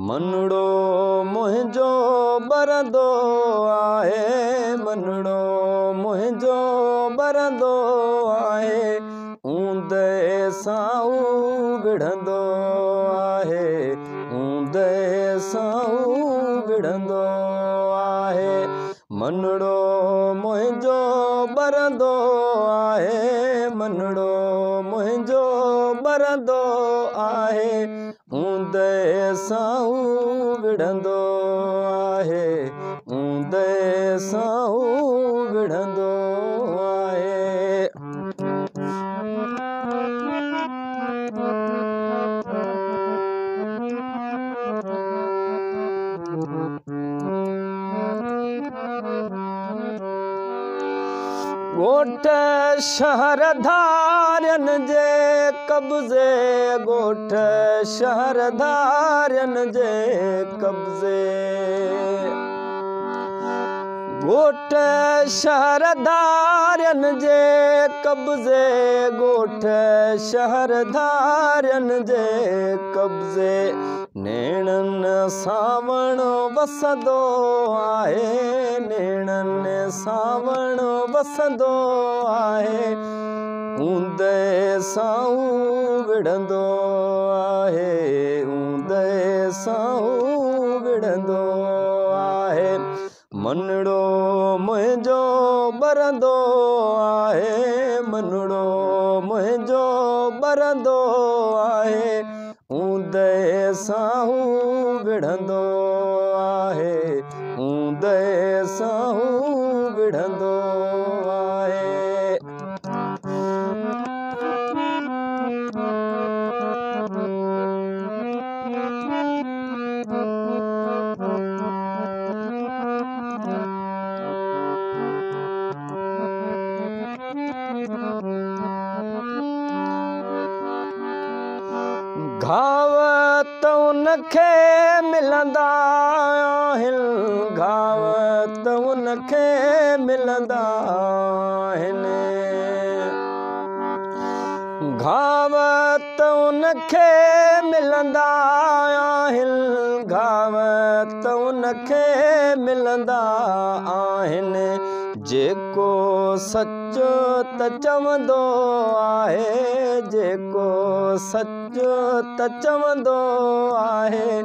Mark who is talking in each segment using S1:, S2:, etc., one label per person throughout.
S1: मनड़ो मुंहिंजो बरंदो आहे, मनड़ो मुंहिंजो बरंदो आहे, ऊंदे सां विढ़ंदो आहे, ऊंदे सां विढ़ंदो आहे। मनड़ो मुंहिंजो बरंदो आहे, मनड़ो मुंहिंजो बरंदो आहे, ऊंदे सां विढ़ंदो आहे, ऊंदे सां विढ़ंदो आहे। ॻोठ शहरधारन जे कब्ज़े, ॻोठ शहरधारन जे कब्ज़े, ॻोठ शहरधारन जे कब्ज़े, ॻोठ शहरधारन जे कब्ज़े, नेणनि सावण वसंदो आहे, नेणनि सावण वसंदो आहे, ऊंदे सां विढ़ंदो आहे, ऊंदे सां विढ़ंदो आहे। मनड़ो मुंहिंजो बरंदो आहे, मनड़ो मुंहिंजो बरंदो आहे, ऊंदे सां विढ़ंदो आहे, ऊंदे सां विढ़ंदो आहे। घाव त उनखे मिलंदा आहिनि, घाव त उनखे मिलंदा आहिनि, घाव त उनखे मिलंदा आहिनि, घाव त उनखे मिलंदा आहिनि, जेको सचो त चवंदो आहे, जेको सचो त चवंदो आहे,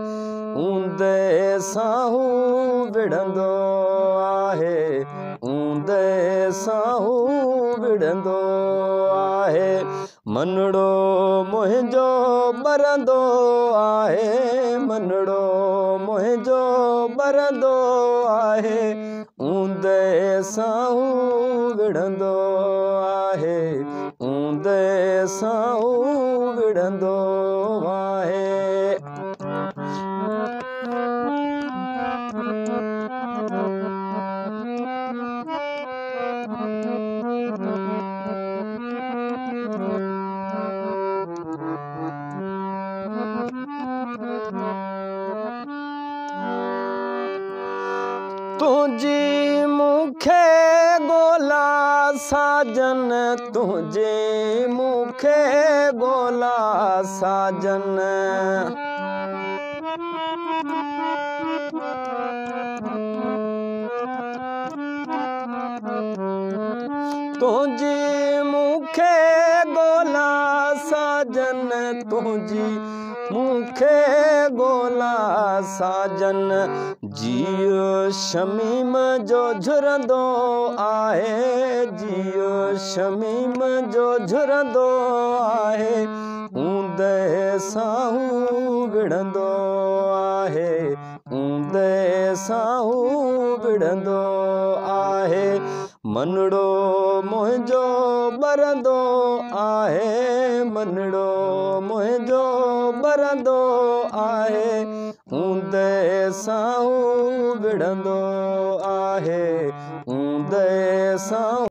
S1: ऊंदे सां विढ़ंदो आहे, ऊंदे सां विढ़ंदो आहे। मनड़ो मुंहिंजो बरंदो आहे, मनड़ो मुंहिंजो बरंदो आहे, ऊंदे सां विढ़ंदो आहे, ऊंदे सां विढ़ंदो आहे। तुझी मूंखे ॻोल्हा साजन, तुझी मूंखे ॻोल्हा साजन, तुझी मूंखे ॻोल्हा साजन, तुझी मूंखे ॻोल्हा साजन, जियो शमीम जो झुरंदो आहे, जियो शमीम जो झुरंदो आहे, ऊंदे सां विढ़ंदो आहे, ऊंदे सां विढ़ंदो आहे। मनड़ो मुंहिंजो बरंदो आहे, मनड़ो मुंहिंजो बरंदो आहे, ऊंदे सां विढ़ंदो आहे, ऊंदे सां